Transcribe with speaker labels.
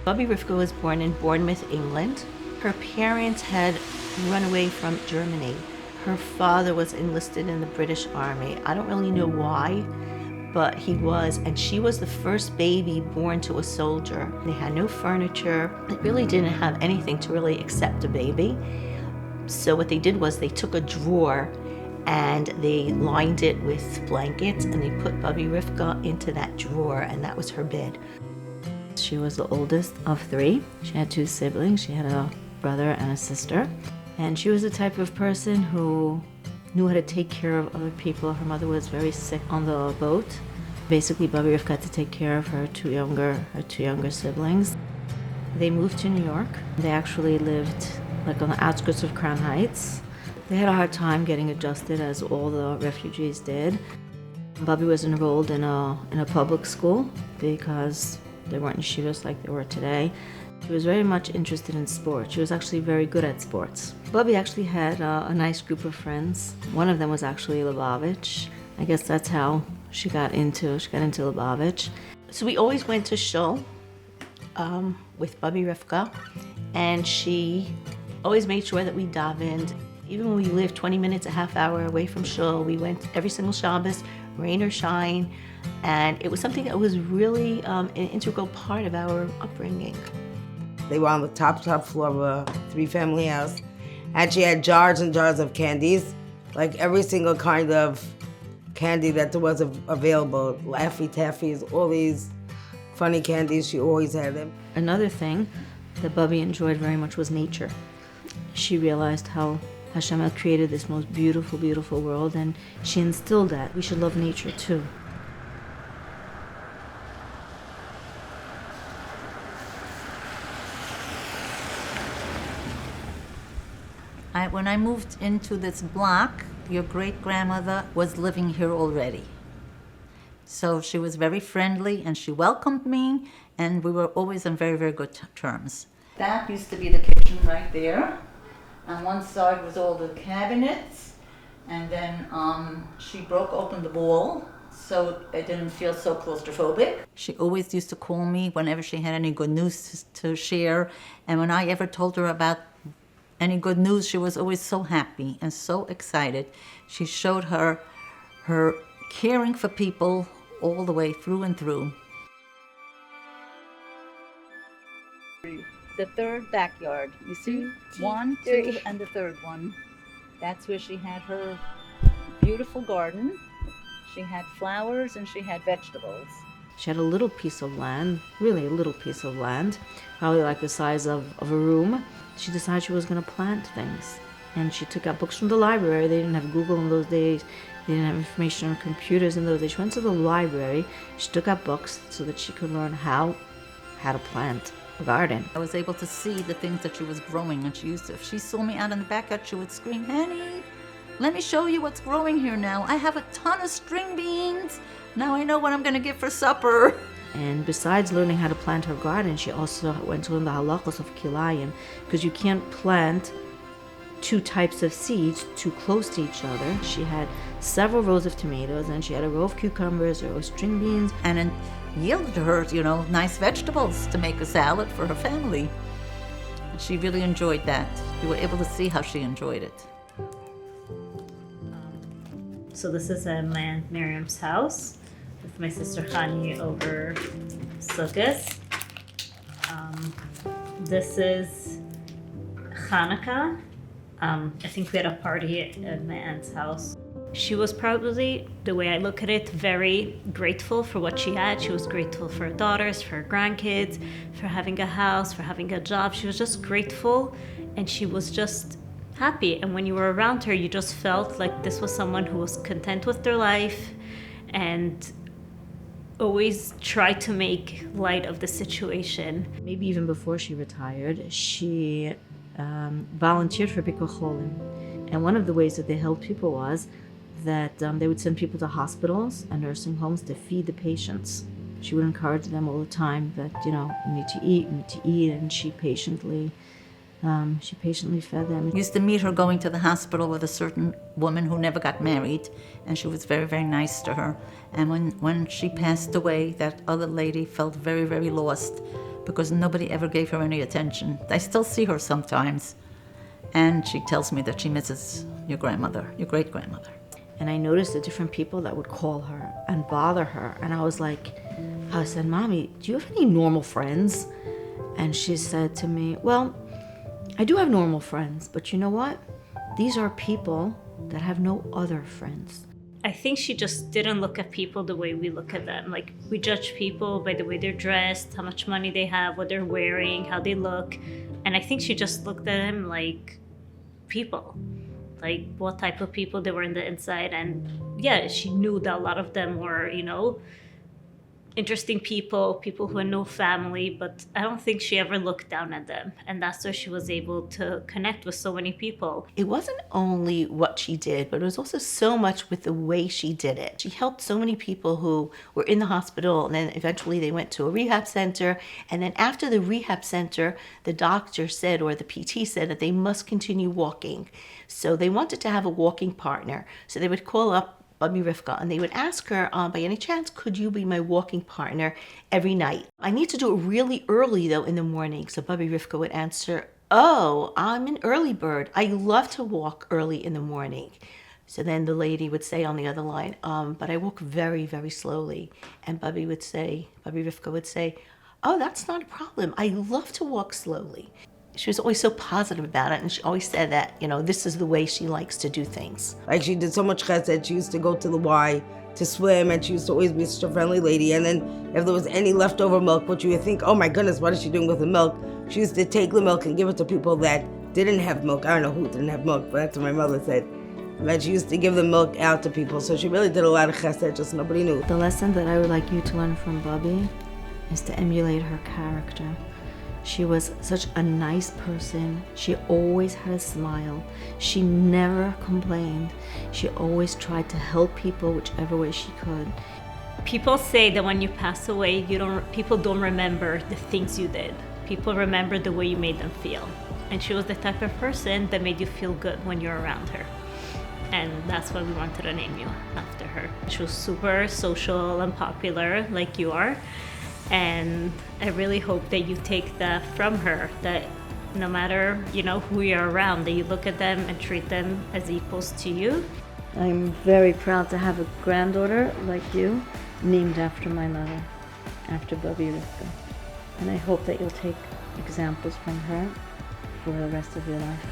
Speaker 1: Bubby Rivka was born in Bournemouth, England. Her parents had run away from Germany. Her father was enlisted in the British Army. I don't really know why, but he was, and she was the first baby born to a soldier. They had no furniture. They really didn't have anything to really accept a baby. So what they did was they took a drawer and they lined it with blankets and they put Bubby Rivka into that drawer, and that was her bed. She was the oldest of three. She had two siblings. She had a brother and a sister. And she was the type of person who knew how to take care of other people. Her mother was very sick on the boat. Basically, Bubby Rivka had to take care of her two younger siblings. They moved to New York. They actually lived like on the outskirts of Crown Heights. They had a hard time getting adjusted, as all the refugees did. Bubby was enrolled in a public school because they weren't yeshivas like they were today. She was very much interested in sports. She was actually very good at sports. Bubby actually had a nice group of friends. One of them was actually Lubavitch. I guess that's how she got into Lubavitch. So we always went to shul with Bubby Rivka, and she always made sure that we davened. Even when we lived 20 minutes, a half hour away from shul, we went every single Shabbos, rain or shine, and it was something that was really an integral part of our upbringing.
Speaker 2: They were on the top floor of a three-family house, and she had jars and jars of candies, like every single kind of candy that there was available, Laffy Taffies, all these funny candies, she always had them.
Speaker 1: Another thing that Bubby enjoyed very much was nature. She realized how Hashem had created this most beautiful, beautiful world, and she instilled that we should love nature too.
Speaker 3: When I moved into this block, your great-grandmother was living here already. So she was very friendly, and she welcomed me, and we were always on very, very good terms. That used to be the kitchen right there. On one side was all the cabinets, and then she broke open the wall so it didn't feel so claustrophobic. She always used to call me whenever she had any good news to share, and when I ever told her about any good news, she was always so happy and so excited. She showed her caring for people all the way through and through. The third backyard, you see? 1, 2, and the third one. That's where she had her beautiful garden. She had flowers and she had vegetables.
Speaker 1: She had a little piece of land, really a little piece of land, probably like the size of a room. She decided she was going to plant things. And she took out books from the library. They didn't have Google in those days. They didn't have information on computers in those days. She went to the library. She took out books so that she could learn how to plant a garden.
Speaker 3: I was able to see the things that she was growing, and if she saw me out in the backyard, she would scream, "Henny, let me show you what's growing here now. I have a ton of string beans. Now I know what I'm going to get for supper."
Speaker 1: And besides learning how to plant her garden, she also went to learn the halachos of kilayim, because you can't plant two types of seeds too close to each other. She had several rows of tomatoes, and she had a row of cucumbers, a row of string beans,
Speaker 3: and it yielded her, nice vegetables to make a salad for her family. She really enjoyed that. You were able to see how she enjoyed it.
Speaker 4: So this is Miriam's house with my sister Hani over Sukkot. This is Hanukkah. I think we had a party at my aunt's house. She was probably, the way I look at it, very grateful for what she had. She was grateful for her daughters, for her grandkids, for having a house, for having a job. She was just grateful, and she was just happy. And when you were around her, you just felt like this was someone who was content with their life and always tried to make light of the situation.
Speaker 1: Maybe even before she retired, she volunteered for Bikur Cholim. And one of the ways that they helped people was that they would send people to hospitals and nursing homes to feed the patients. She would encourage them all the time that, you need to eat, and she patiently fed them.
Speaker 3: Used to meet her going to the hospital with a certain woman who never got married, and she was very, very nice to her. And when she passed away, that other lady felt very, very lost because nobody ever gave her any attention. I still see her sometimes, and she tells me that she misses your grandmother, your great-grandmother.
Speaker 1: And I noticed the different people that would call her and bother her. And I said, Mommy, do you have any normal friends? And she said to me, well, I do have normal friends, but you know what? These are people that have no other friends.
Speaker 4: I think she just didn't look at people the way we look at them. Like, we judge people by the way they're dressed, how much money they have, what they're wearing, how they look. And I think she just looked at them like people, like what type of people they were in the inside. And yeah, she knew that a lot of them were, interesting people who had no family, but I don't think she ever looked down at them. And that's where she was able to connect with so many people.
Speaker 1: It wasn't only what she did, but it was also so much with the way she did it. She helped so many people who were in the hospital, and then eventually they went to a rehab center. And then after the rehab center, the doctor said, or the PT said, that they must continue walking. So they wanted to have a walking partner. So they would call up Bubby Rivka, and they would ask her, by any chance, could you be my walking partner every night? I need to do it really early, though, in the morning. So Bubby Rivka would answer, oh, I'm an early bird. I love to walk early in the morning. So then the lady would say on the other line, but I walk very, very slowly. And Bubby Rivka would say, oh, that's not a problem. I love to walk slowly. She was always so positive about it, and she always said that, this is the way she likes to do things.
Speaker 2: Like, she did so much chesed. She used to go to the Y to swim, and she used to always be such a friendly lady. And then if there was any leftover milk, which you would think, oh my goodness, what is she doing with the milk? She used to take the milk and give it to people that didn't have milk. I don't know who didn't have milk, but that's what my mother said. And she used to give the milk out to people. So she really did a lot of chesed, just nobody knew.
Speaker 1: The lesson that I would like you to learn from Bubby is to emulate her character. She was such a nice person. She always had a smile. She never complained. She always tried to help people whichever way she could.
Speaker 4: People say that when you pass away, people don't remember the things you did. People remember the way you made them feel. And she was the type of person that made you feel good when you're around her. And that's why we wanted to name you after her. She was super social and popular, like you are. And I really hope that you take that from her, that no matter, who you're around, that you look at them and treat them as equals to you.
Speaker 1: I'm very proud to have a granddaughter like you, named after my mother, after Bubby Rivka. And I hope that you'll take examples from her for the rest of your life.